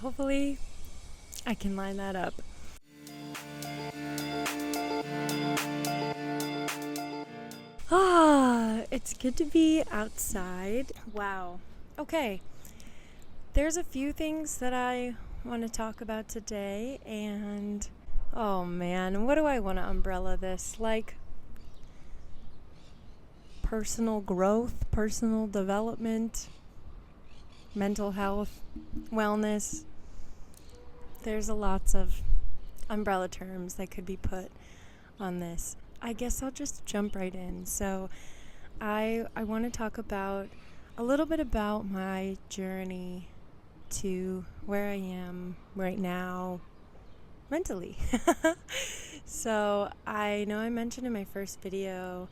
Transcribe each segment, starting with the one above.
hopefully I can line that up. It's good to be outside. Wow. Okay. There's a few things that I want to talk about today, and oh man, what do I want to umbrella this? Like personal growth, personal development, mental health, wellness. There's lots of umbrella terms that could be put on this. I guess I'll just jump right in. So I want to talk about a little bit about my journey to where I am right now mentally. So I know I mentioned in my first video,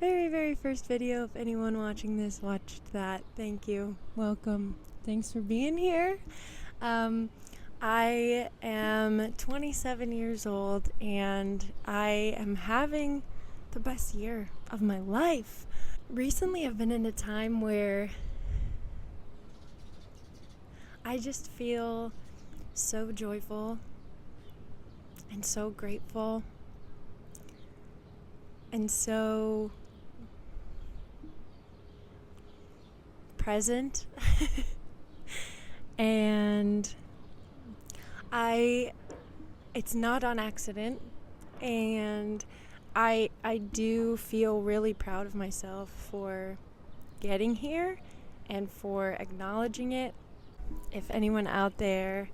very first video, if anyone watching this watched that, thank you, welcome, thanks for being here. I am 27 years old and I am having the best year of my life. Recently I've been in a time where I just feel so joyful and so grateful and so present. And it's not on accident, and I do feel really proud of myself for getting here and for acknowledging it. If anyone out there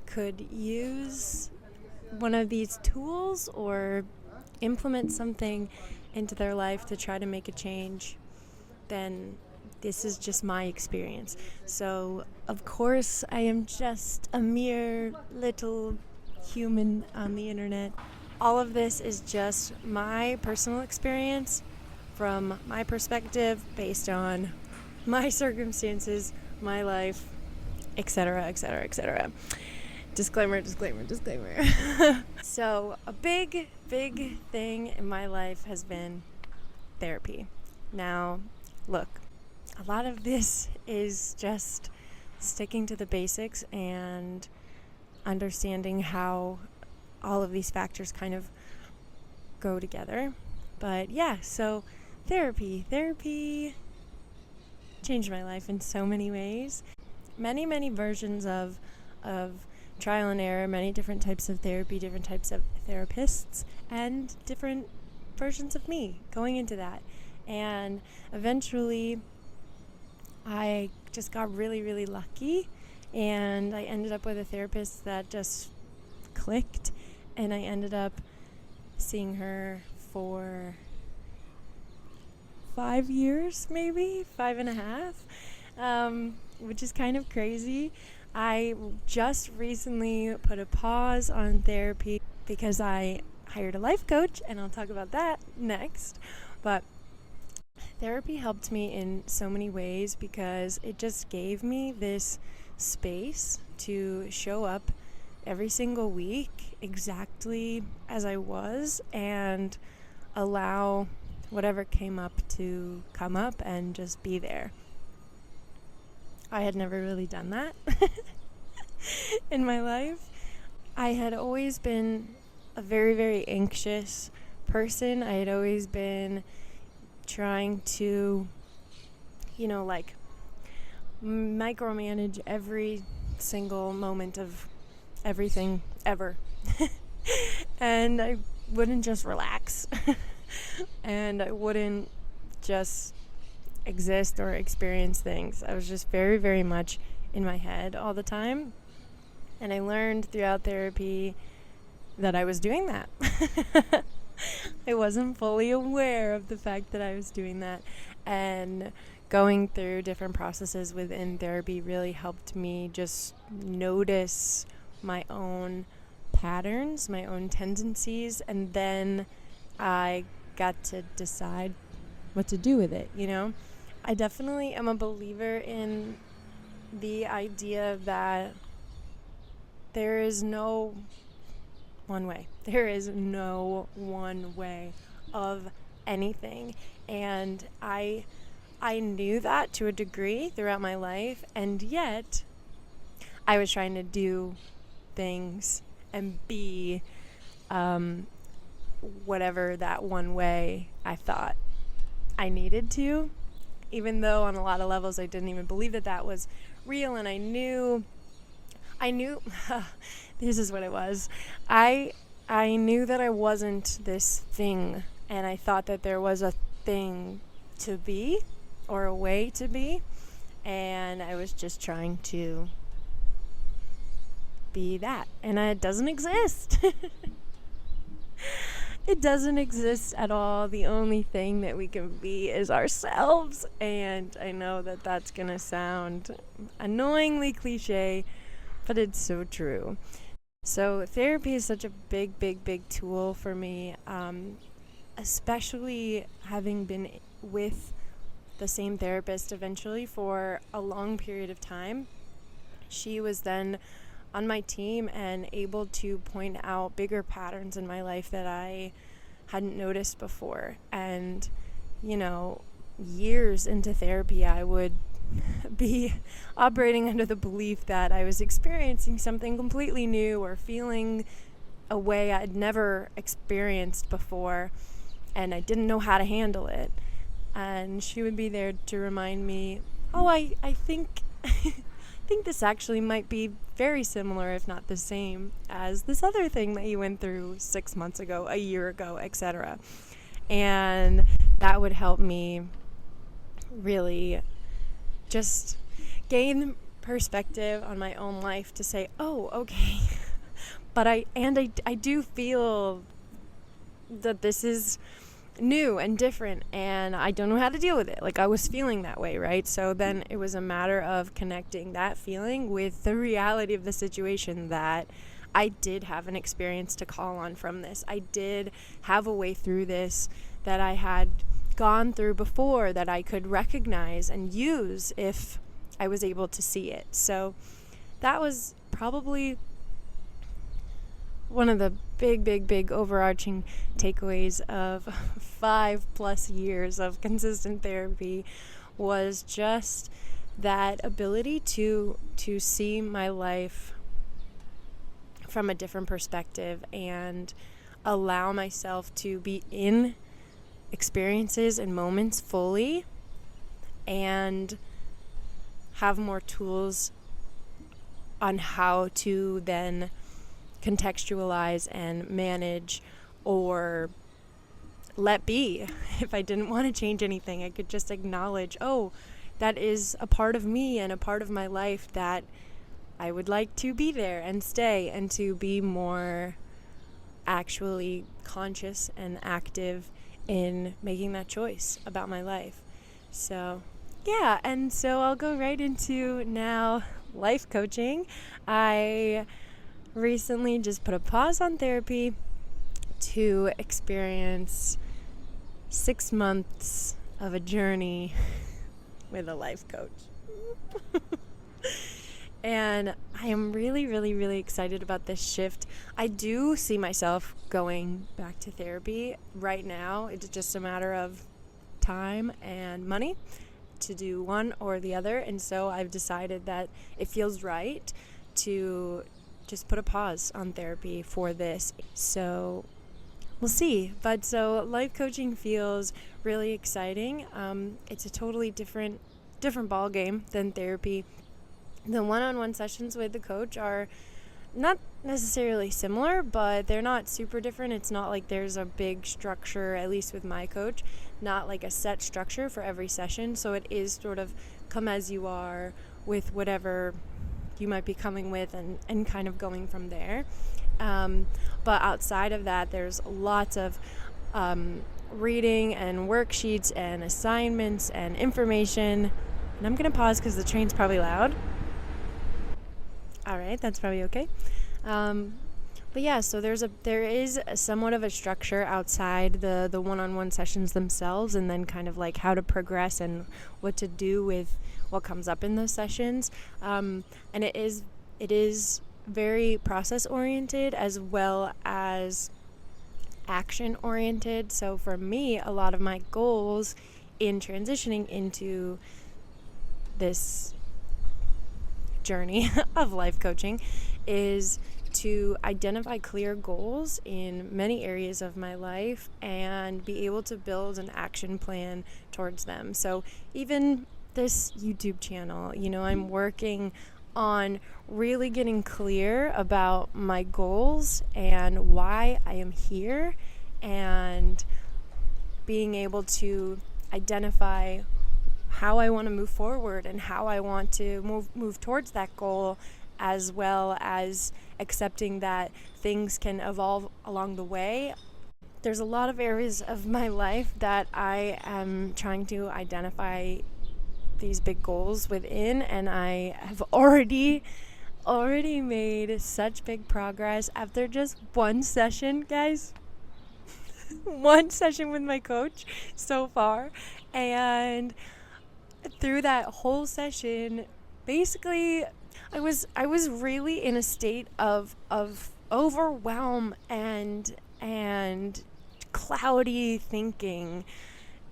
could use one of these tools or implement something into their life to try to make a change, then this is just my experience. So, of course, I am just a mere little human on the internet. All of this is just my personal experience from my perspective based on my circumstances, my life, etc., etc., etc. Disclaimer. So, a big thing in my life has been therapy. Now, look, a lot of this is just sticking to the basics and understanding how all of these factors kind of go together. But yeah, so therapy changed my life in so many ways. Many versions of trial and error, many different types of therapy, different types of therapists, and different versions of me going into that. And eventually I just got really lucky, and I ended up with a therapist that just clicked, and I ended up seeing her for 5 years, maybe 5.5, which is kind of crazy. I just recently put a pause on therapy because I hired a life coach, and I'll talk about that next. But therapy helped me in so many ways because it just gave me this space to show up every single week exactly as I was and allow whatever came up to come up and just be there. I had never really done that in my life. I had always been a very anxious person. I had always been trying to, like micromanage every single moment of everything ever. And I wouldn't just relax. And I wouldn't just exist or experience things. I was just very much in my head all the time. And I learned throughout therapy that I was doing that. I wasn't fully aware of the fact that I was doing that, and going through different processes within therapy really helped me just notice my own patterns, my own tendencies, and then I got to decide what to do with it, I definitely am a believer in the idea that there is no one way. There is no one way of anything. And I knew that to a degree throughout my life, and yet I was trying to do things and be whatever that one way I thought I needed to, even though on a lot of levels I didn't even believe that was real. And I knew this is what it was. I knew that I wasn't this thing, and I thought that there was a thing to be, or a way to be, and I was just trying to be that, and it doesn't exist. It doesn't exist at all. The only thing that we can be is ourselves, and I know that that's gonna sound annoyingly cliche, but it's so true. So therapy is such a big tool for me, especially having been with the same therapist eventually for a long period of time. She was then on my team and able to point out bigger patterns in my life that I hadn't noticed before. And, years into therapy, I would be operating under the belief that I was experiencing something completely new or feeling a way I'd never experienced before, and I didn't know how to handle it. And she would be there to remind me, I think I think this actually might be very similar, if not the same, as this other thing that you went through 6 months ago, a year ago, etc. And that would help me really just gain perspective on my own life to say, oh, okay. But I do feel that this is new and different, and I don't know how to deal with it. Like, I was feeling that way, right? So then it was a matter of connecting that feeling with the reality of the situation, that I did have an experience to call on from this. I did have a way through this that I had gone through before, that I could recognize and use if I was able to see it. So that was probably one of the big overarching takeaways of 5+ years of consistent therapy, was just that ability to see my life from a different perspective and allow myself to be in experiences and moments fully, and have more tools on how to then contextualize and manage or let be. If I didn't want to change anything, I could just acknowledge, oh, that is a part of me and a part of my life that I would like to be there and stay, and to be more actually conscious and active in making that choice about my life. So yeah, and so I'll go right into now life coaching. I recently just put a pause on therapy to experience 6 months of a journey with a life coach. And I am really excited about this shift. I do see myself going back to therapy right now. It's just a matter of time and money to do one or the other. And so I've decided that it feels right to just put a pause on therapy for this. So we'll see. But so life coaching feels really exciting. It's a totally different ball game than therapy. The one-on-one sessions with the coach are not necessarily similar, but they're not super different. It's not like there's a big structure, at least with my coach, not like a set structure for every session. So it is sort of come as you are with whatever you might be coming with, and kind of going from there. But outside of that, there's lots of reading and worksheets and assignments and information. And I'm going to pause because the train's probably loud. All right, that's probably okay. But yeah, so there is somewhat of a structure outside the one-on-one sessions themselves, and then kind of like how to progress and what to do with what comes up in those sessions. And it is very process oriented as well as action oriented. So for me, a lot of my goals in transitioning into this journey of life coaching is to identify clear goals in many areas of my life and be able to build an action plan towards them. So even this YouTube channel, I'm working on really getting clear about my goals and why I am here, and being able to identify how I want to move forward and how I want to move towards that goal, as well as accepting that things can evolve along the way. There's a lot of areas of my life that I am trying to identify these big goals within, and I have already made such big progress after just one session, guys. One session with my coach so far, and through that whole session, basically I was really in a state of overwhelm and cloudy thinking.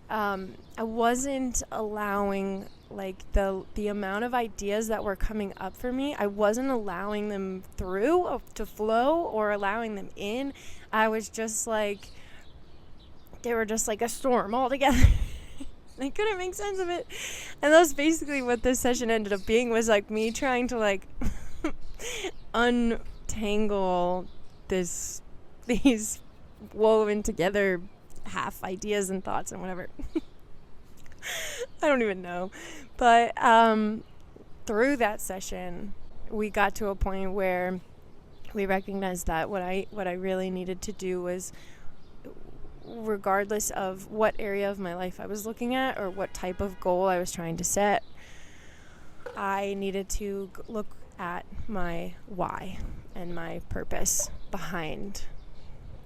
I wasn't allowing the amount of ideas that were coming up for me, I wasn't allowing them through to flow or allowing them in. I was just they were just like a storm altogether. I couldn't make sense of it. And that's basically what this session ended up being, was me trying to untangle these woven together half ideas and thoughts and whatever. I don't even know. But through that session, we got to a point where we recognized that what I really needed to do was, regardless of what area of my life I was looking at or what type of goal I was trying to set, I needed to look at my why and my purpose behind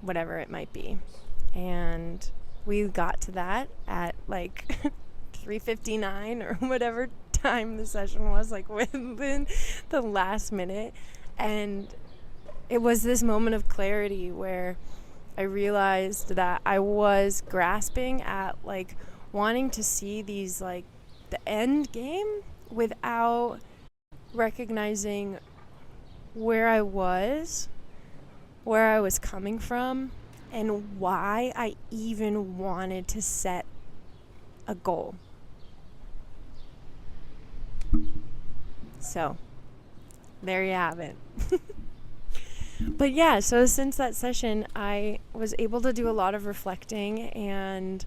whatever it might be. And we got to that at 3:59 or whatever time the session was, within the last minute. And it was this moment of clarity where I realized that I was grasping at wanting to see these the end game without recognizing where I was coming from, and why I even wanted to set a goal. So there you have it. But yeah, so since that session, I was able to do a lot of reflecting, and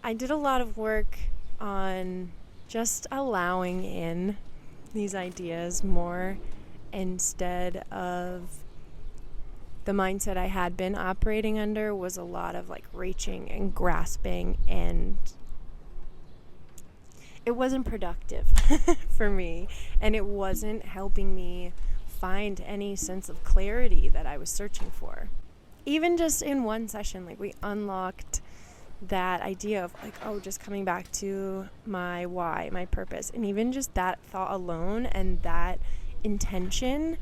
I did a lot of work on just allowing in these ideas more, instead of the mindset I had been operating under was a lot of reaching and grasping, and it wasn't productive for me, and it wasn't helping me find any sense of clarity that I was searching for. Even just in one session, we unlocked that idea of just coming back to my why, my purpose, and even just that thought alone and that intention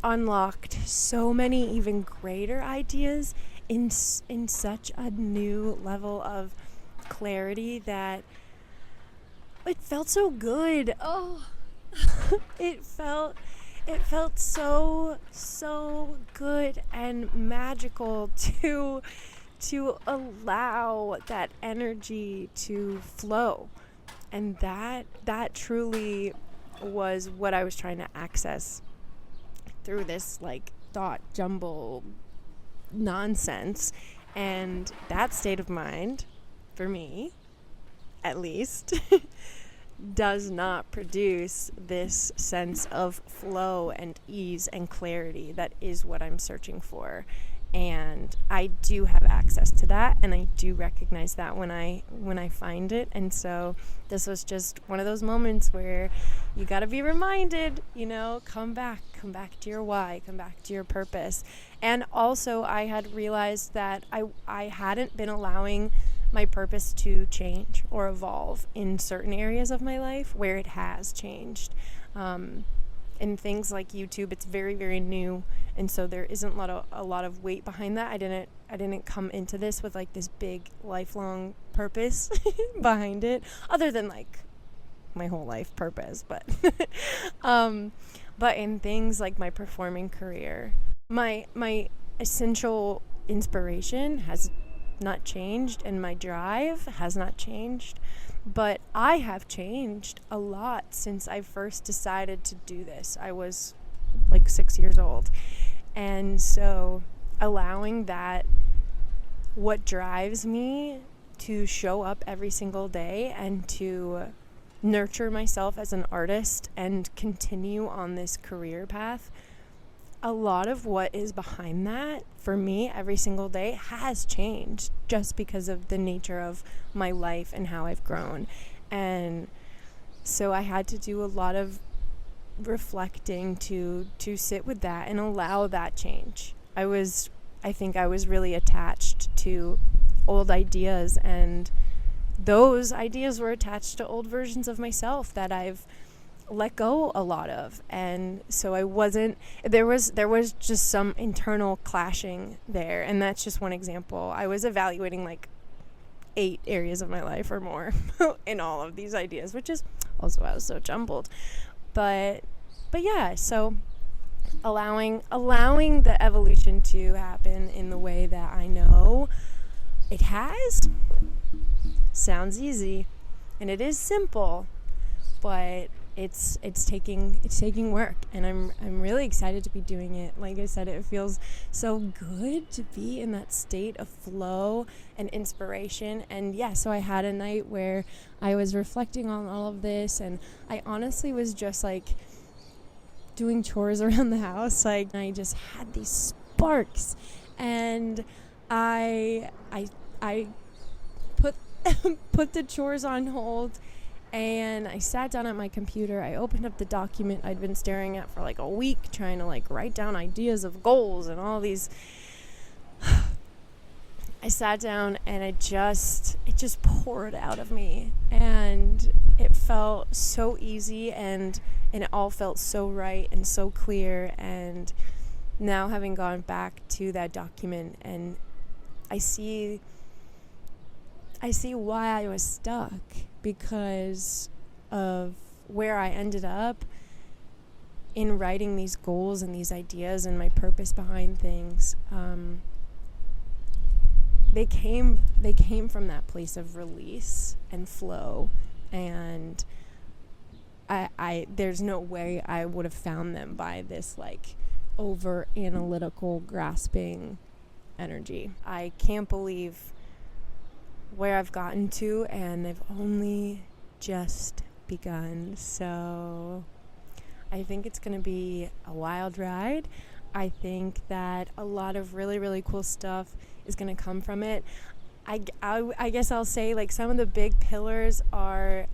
unlocked so many even greater ideas in such a new level of clarity that it felt so good. It felt so good and magical to allow that energy to flow. And that truly was what I was trying to access through this thought jumble nonsense. And that state of mind, for me at least, does not produce this sense of flow and ease and clarity that is what I'm searching for. And I do have access to that, and I do recognize that when I find it. And so this was just one of those moments where you got to be reminded, come back to your why, come back to your purpose. And also I had realized that I hadn't been allowing my purpose to change or evolve in certain areas of my life where it has changed. In things like YouTube, it's very, very new, and so there isn't a lot of weight behind that. I didn't come into this with this big lifelong purpose behind it, other than my whole life purpose, but but in things like my performing career, my essential inspiration has not changed, and my drive has not changed, but I have changed a lot since I first decided to do this. I was like 6 years old, and so allowing that, what drives me to show up every single day and to nurture myself as an artist and continue on this career path, a lot of what is behind that for me every single day has changed just because of the nature of my life and how I've grown. And so I had to do a lot of reflecting to sit with that and allow that change. I think I was really attached to old ideas, and those ideas were attached to old versions of myself that I've let go a lot of. And so there was just some internal clashing there, and that's just one example. I was evaluating like 8 areas of my life or more in all of these ideas, which is also why I was so jumbled. But yeah, so allowing the evolution to happen in the way that I know it has sounds easy, and it is simple, but it's taking work, and I'm really excited to be doing it. Like I said, it feels so good to be in that state of flow and inspiration. And yeah, so I had a night where I was reflecting on all of this, and I honestly was just like doing chores around the house. Like, I just had these sparks, and I put the chores on hold, and I sat down at my computer. I opened up the document I'd been staring at for like a week, trying to like write down ideas of goals and all these. I sat down, and it just poured out of me, and it felt so easy, and it all felt so right and so clear. And now, having gone back to that document, and I see why I was stuck, because of where I ended up in writing these goals and these ideas and my purpose behind things. They came from that place of release and flow, and I there's no way I would have found them by this like over analytical grasping energy. I can't believe where I've gotten to, and I've only just begun. So I think it's going to be a wild ride. I think that a lot of really, really cool stuff is going to come from it. I guess I'll say like some of the big pillars are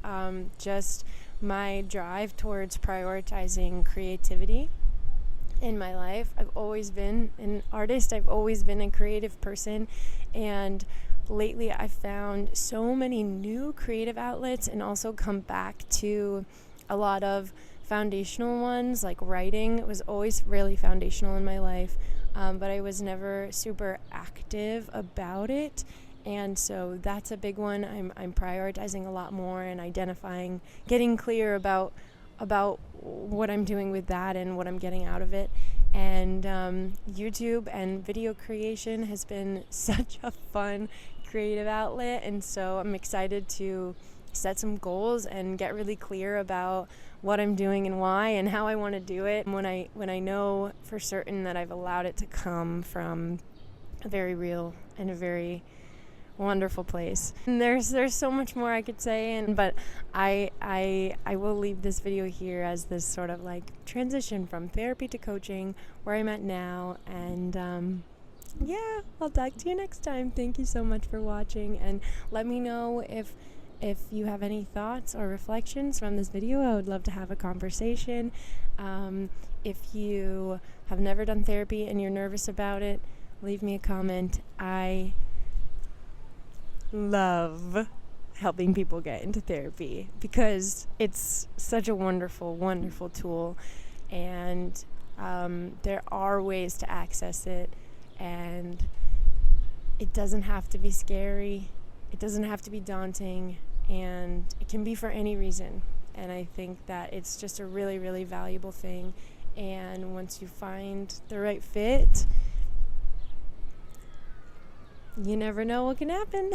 just my drive towards prioritizing creativity in my life. I've always been an artist. I've always been a creative person, and lately I've found so many new creative outlets, and also come back to a lot of foundational ones. Like writing was always really foundational in my life, but I was never super active about it, and so that's a big one. I'm prioritizing a lot more and identifying, getting clear about what I'm doing with that and what I'm getting out of it. And YouTube and video creation has been such a fun creative outlet, and so I'm excited to set some goals and get really clear about what I'm doing and why and how I want to do it. When I know for certain that I've allowed it to come from a very real and a very wonderful place. And there's so much more I could say, but I will leave this video here as this sort of like transition from therapy to coaching, where I'm at now. And yeah, I'll talk to you next time. Thank you so much for watching, and let me know if you have any thoughts or reflections from this video. I would love to have a conversation. If you have never done therapy and you're nervous about it, leave me a comment. I love helping people get into therapy because it's such a wonderful, wonderful tool, and there are ways to access it, and it doesn't have to be scary. It doesn't have to be daunting, and it can be for any reason. And I think that it's just a really, really valuable thing. And once you find the right fit, you never know what can happen.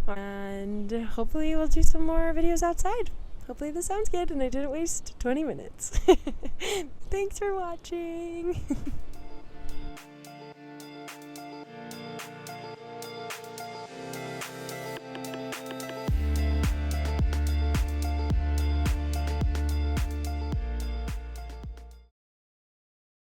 And hopefully we'll do some more videos outside. Hopefully this sounds good and I didn't waste 20 minutes. Thanks for watching.